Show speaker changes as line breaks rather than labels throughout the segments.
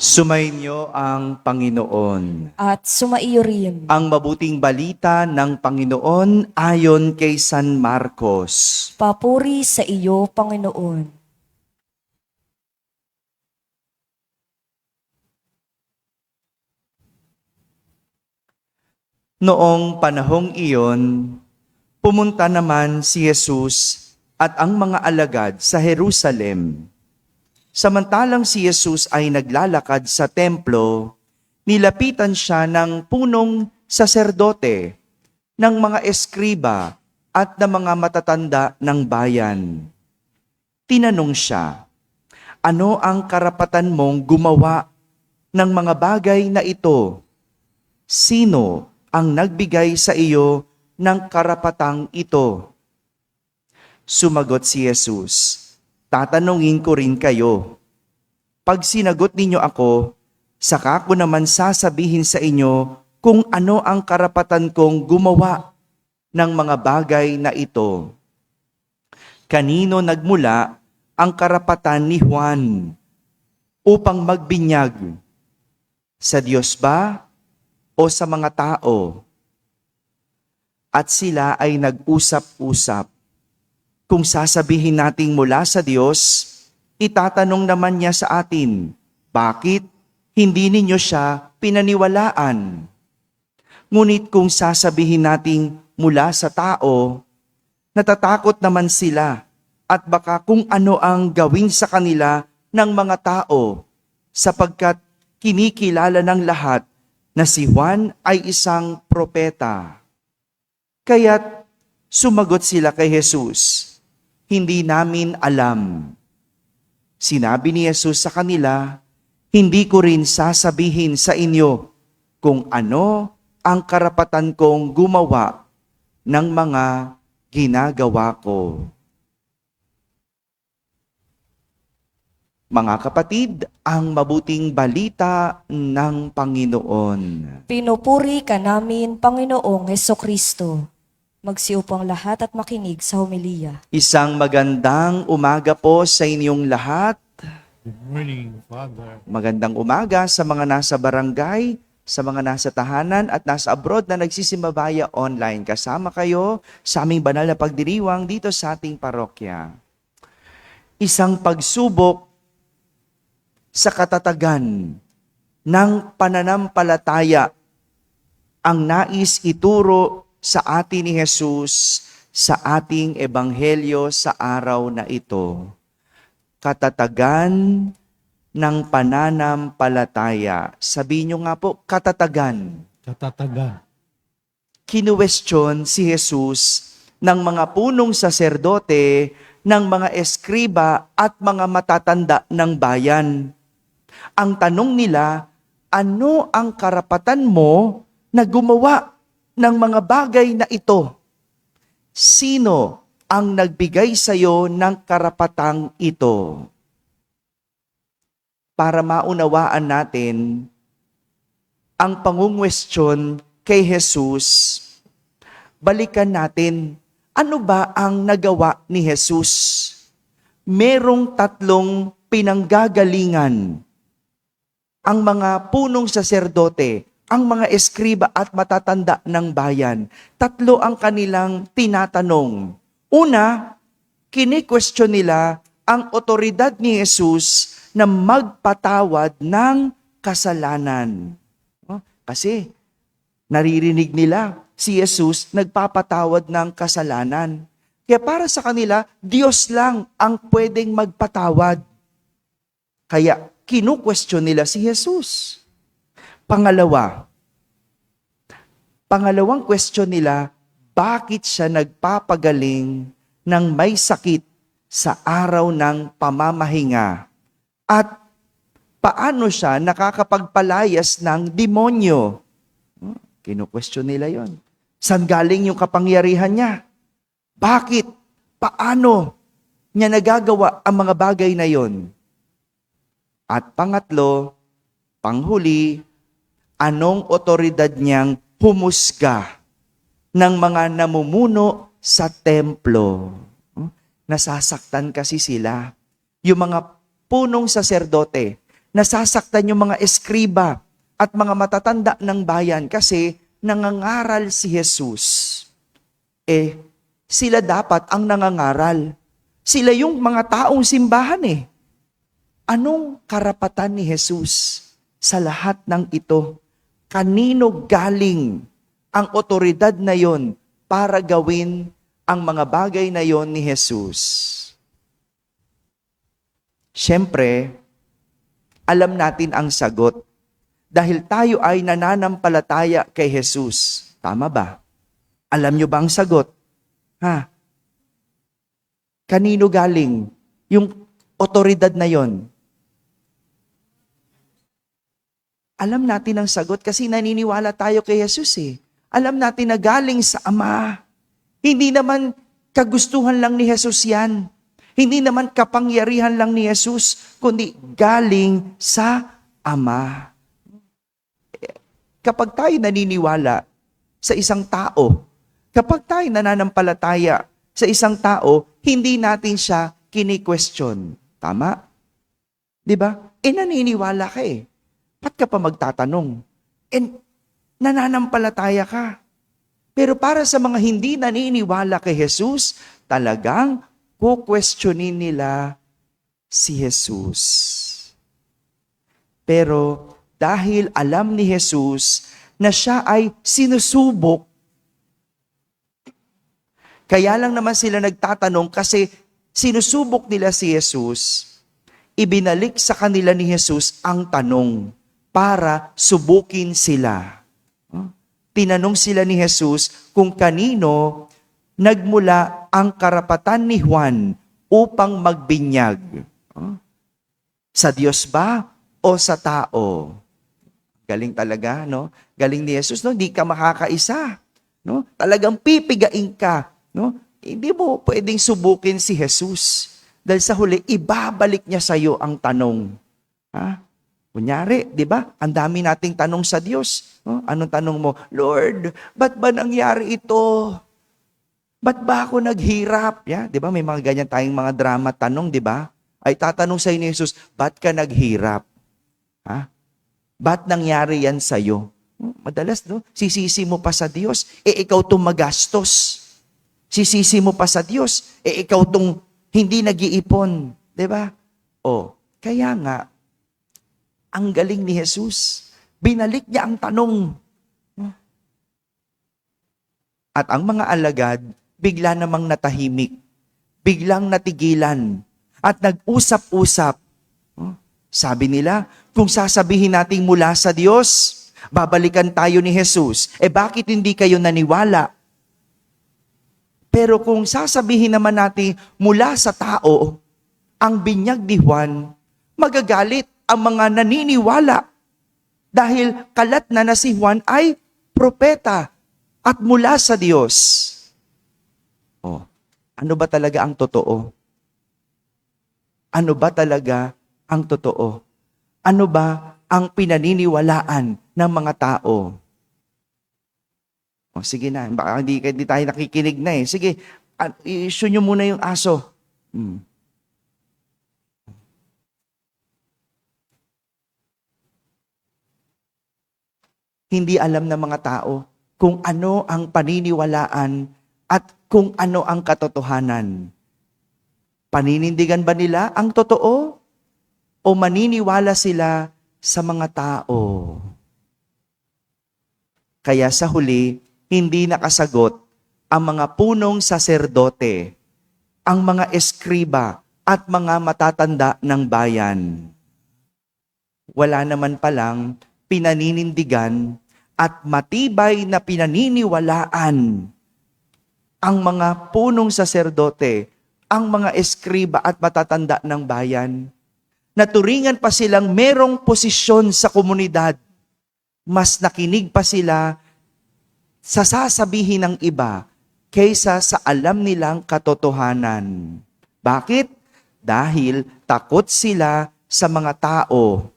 Sumainyo ang Panginoon.
At sumaiyo rin.
Ang mabuting balita ng Panginoon ayon kay San Marcos.
Papuri sa iyo, Panginoon.
Noong panahong iyon, pumunta naman si Jesus at ang mga alagad sa Jerusalem. Samantalang si Jesus ay naglalakad sa templo, nilapitan siya ng punong saserdote, ng mga eskriba at ng mga matatanda ng bayan. Tinanong siya, "Ano ang karapatan mong gumawa ng mga bagay na ito? Sino ang nagbigay sa iyo ng karapatang ito?" Sumagot si Jesus, "Tatanungin ko rin kayo. Pag sinagot ninyo ako, saka ko naman sasabihin sa inyo kung ano ang karapatan kong gumawa ng mga bagay na ito. Kanino nagmula ang karapatan ni Juan upang magbinyag? Sa Diyos ba o sa mga tao?" At sila ay nag-usap-usap. Kung sasabihin nating mula sa Diyos, itatanong naman niya sa atin, bakit hindi ninyo siya pinaniwalaan? Ngunit kung sasabihin nating mula sa tao, natatakot naman sila at baka kung ano ang gawin sa kanila ng mga tao, sapagkat kinikilala ng lahat na si Juan ay isang propeta. Kaya't sumagot sila kay Jesus, "Hindi namin alam." Sinabi ni Jesus sa kanila, "Hindi ko rin sasabihin sa inyo kung ano ang karapatan kong gumawa ng mga ginagawa ko." Mga kapatid, ang mabuting balita ng Panginoon.
Pinupuri ka namin, Panginoong Hesukristo. Magsiupo ang lahat at makinig sa homilya.
Isang magandang umaga po sa inyong lahat.
Good morning, Father.
Magandang umaga sa mga nasa barangay, sa mga nasa tahanan at nasa abroad na nagsisimbabaya online. Kasama kayo sa aming banal na pagdiriwang dito sa ating parokya. Isang pagsubok sa katatagan ng pananampalataya ang nais ituro sa atin ni Jesus sa ating ebanghelyo sa araw na ito. Katatagan ng pananampalataya. Sabihin nyo nga po, katatagan.
Katatagan.
Kinuwestiyon si Jesus ng mga punong saserdote, ng mga eskriba at mga matatanda ng bayan. Ang tanong nila, ano ang karapatan mo na gumawa ng mga bagay na ito? Sino ang nagbigay sa iyo ng karapatang ito? Para maunawaan natin ang pangungwestiyon kay Jesus, balikan natin, ano ba ang nagawa ni Jesus? Merong tatlong pinanggagalingan ang mga punong saserdote, ang mga eskriba at matatanda ng bayan. Tatlo ang kanilang tinatanong. Una, kini-question nila ang otoridad ni Jesus na magpatawad ng kasalanan. Kasi naririnig nila si Jesus nagpapatawad ng kasalanan. Kaya para sa kanila, Diyos lang ang pwedeng magpatawad. Kaya kinu-question nila si Jesus. Pangalawang question nila, bakit siya nagpapagaling ng may sakit sa araw ng pamamahinga? At paano siya nakakapagpalayas ng demonyo? Kinu-question nila yon. Saan galing yung kapangyarihan niya? Bakit? Paano niya nagagawa ang mga bagay na yon? At pangatlo, panghuli, anong otoridad niyang humusga ng mga namumuno sa templo? Nasasaktan kasi sila. Yung mga punong saserdote, Nasasaktan yung mga eskriba at mga matatanda ng bayan kasi nangangaral si Jesus. Sila dapat ang nangangaral. Sila yung mga taong simbahan eh. Anong karapatan ni Jesus sa lahat ng ito? Kanino galing ang otoridad na yon para gawin ang mga bagay na yon ni Jesus? Siyempre, alam natin ang sagot. Dahil tayo ay nananampalataya kay Jesus. Tama ba? Alam nyo ba ang sagot? Kanino galing yung otoridad na yon? Alam natin ang sagot kasi naniniwala tayo kay Jesus eh. Alam natin na galing sa Ama. Hindi naman kagustuhan lang ni Jesus yan. Hindi naman kapangyarihan lang ni Jesus, kundi galing sa Ama. Kapag tayo naniniwala sa isang tao, kapag tayo nananampalataya sa isang tao, hindi natin siya kini-question. Tama? Di ba? Naniniwala ka eh. Ba't ka pa magtatanong? Nananampalataya ka. Pero para sa mga hindi naniniwala kay Jesus, talagang kukwestiyonin nila si Jesus. Pero dahil alam ni Jesus na siya ay sinusubok, kaya lang naman sila nagtatanong kasi sinusubok nila si Jesus, ibinalik sa kanila ni Jesus ang tanong para subukin sila. Tinanong sila ni Jesus kung kanino nagmula ang karapatan ni Juan upang magbinyag. Sa Diyos ba o sa tao? Galing talaga, no? Galing ni Jesus, no? Hindi ka makakaisa, no? Talagang pipigain ka, no? Hindi mo pwedeng subukin si Jesus. Dahil sa huli, ibabalik niya sa iyo ang tanong. Kunyari, di ba? Ang dami nating tanong sa Diyos. No? Anong tanong mo? Lord, ba't ba nangyari ito? Ba't ba ako naghirap? Di ba? May mga ganyan tayong mga drama tanong, di ba? Ay tatanong sa ni Jesus, ba't ka naghirap? Ba't nangyari yan sa'yo? Madalas, no? Sisisi mo pa sa Diyos, ikaw itong magastos. Sisisi mo pa sa Diyos, ikaw itong hindi nag-iipon. Diba? Kaya nga, ang galing ni Jesus. Binalik niya ang tanong. At ang mga alagad, bigla namang natahimik. Biglang natigilan. At nag-usap-usap. Sabi nila, kung sasabihin nating mula sa Diyos, babalikan tayo ni Jesus. Bakit hindi kayo naniwala? Pero kung sasabihin naman natin mula sa tao, ang binyag ni Juan, magagalit ang mga naniniwala. Dahil kalat na si Juan ay propeta at mula sa Diyos. Ano ba talaga ang totoo? Ano ba talaga ang totoo? Ano ba ang pinaniniwalaan ng mga tao? Sige na, baka hindi tayo nakikinig na eh. Sige, i-issue nyo muna yung aso. Hindi alam ng mga tao kung ano ang paniniwalaan at kung ano ang katotohanan. Paninindigan ba nila ang totoo? O maniniwala sila sa mga tao? Kaya sa huli, hindi nakasagot ang mga punong saserdote, ang mga eskriba at mga matatanda ng bayan. Wala naman palang pinaninindigan at matibay na pinaniniwalaan ang mga punong saserdote, ang mga eskriba at matatanda ng bayan. Naturingan pa silang merong posisyon sa komunidad. Mas nakinig pa sila sa sasabihin ng iba kaysa sa alam nilang katotohanan. Bakit? Dahil takot sila sa mga tao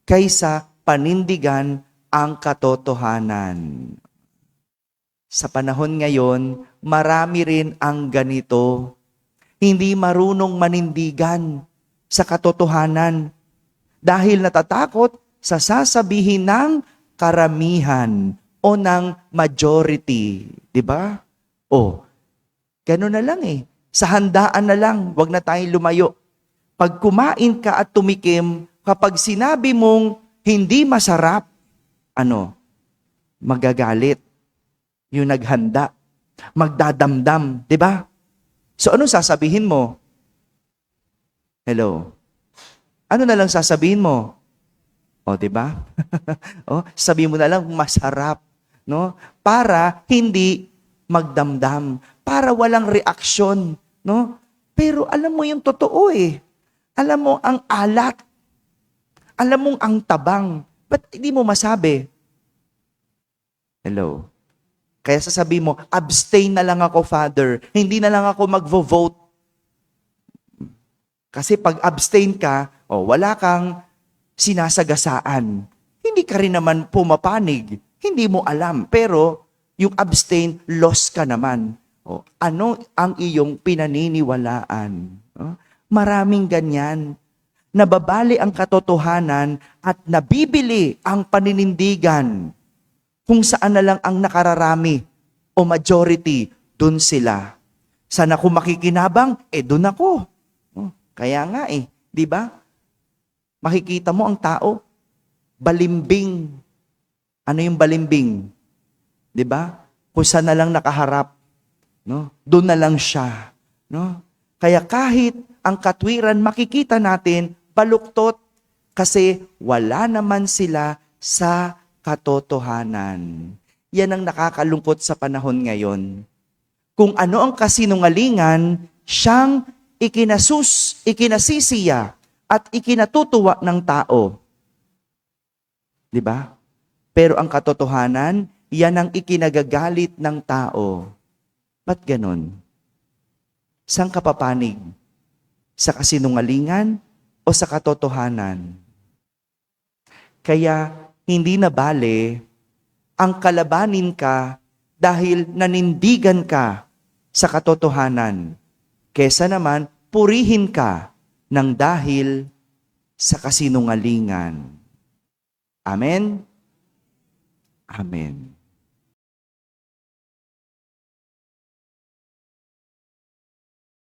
kaysa panindigan ang katotohanan. Sa panahon ngayon, marami rin ang ganito. Hindi marunong manindigan sa katotohanan dahil natatakot sa sasabihin ng karamihan o ng majority. Di ba? O, gano'n na lang eh. Sa handaan na lang, wag na tayong lumayo. Pag kumain ka at tumikim, kapag sinabi mong hindi masarap, magagalit. Yung naghanda, magdadamdam, di ba? So ano sasabihin mo? Hello? Ano na lang sasabihin mo? O, di ba? O, sabihin mo na lang masarap, no? Para hindi magdamdam, para walang reaksyon, no? Pero alam mo yung totoo eh. Alam mo ang alat. Alam mo ang tabang. Ba't hindi mo masabi? Hello? Kaya sasabihin mo, abstain na lang ako, Father. Hindi na lang ako magvo-vote. Kasi pag abstain ka, wala kang sinasagasaan. Hindi ka rin naman pumapanig. Hindi mo alam. Pero yung abstain, lost ka naman. Ano ang iyong pinaniniwalaan? Maraming ganyan. Nababali ang katotohanan at nabibili ang paninindigan. Kung saan na lang ang nakararami o majority, dun sila. Saan ako makikinabang? Dun ako. Kaya nga di ba? Makikita mo ang tao, balimbing. Ano yung balimbing? Di ba? Kung saan na lang nakaharap, no? Doon na lang siya, no? Kaya kahit ang katwiran makikita natin, baluktot kasi wala naman sila sa katotohanan. Yan ang nakakalungkot sa panahon ngayon. Kung ano ang kasinungalingan, siyang ikinasisiya at ikinatutuwa ng tao. Di ba? Pero ang katotohanan, yan ang ikinagagalit ng tao. Ba't ganon? Saan ka papanig? Sa kasinungalingan o sa katotohanan? Kaya hindi na bale ang kalabanin ka dahil nanindigan ka sa katotohanan. Kesa naman, purihin ka ng dahil sa kasinungalingan. Amen? Amen.